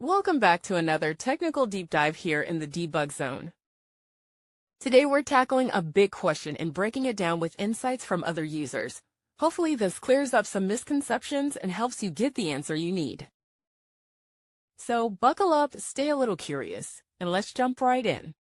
Welcome back to another technical deep dive here in the debug zone. Today we're tackling a big question and breaking it down with insights from other users. Hopefully this clears up some misconceptions and helps you get the answer you need. So buckle up, stay a little curious, and let's jump right in.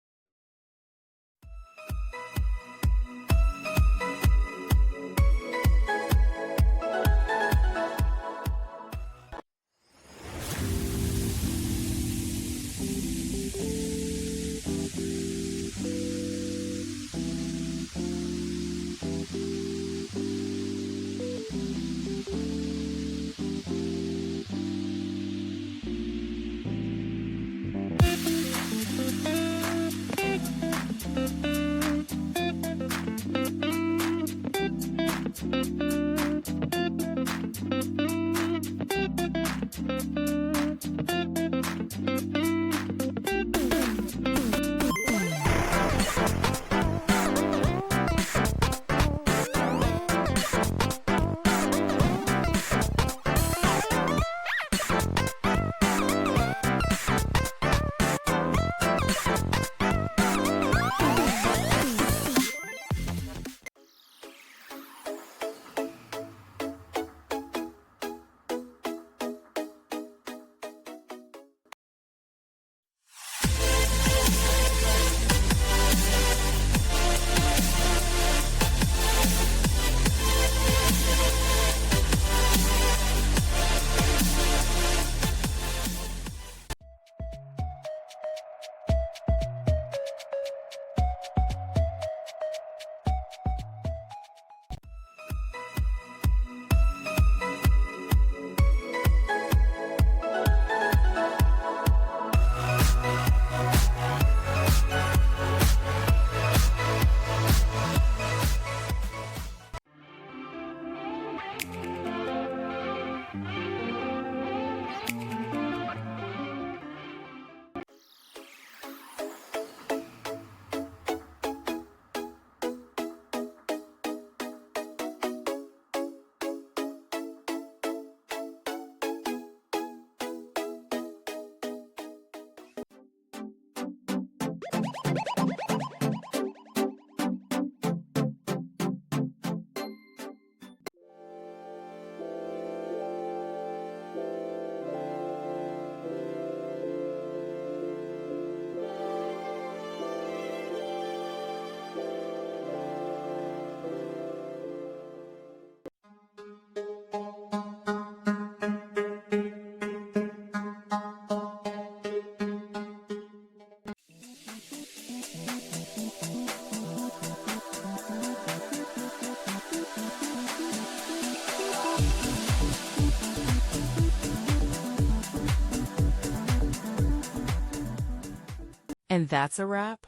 And that's a wrap.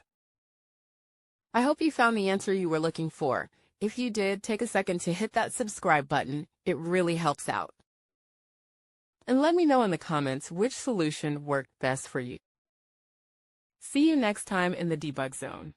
I hope you found the answer you were looking for. If you did, take a second to hit that subscribe button. It really helps out. And let me know in the comments which solution worked best for you. See you next time in the debug zone.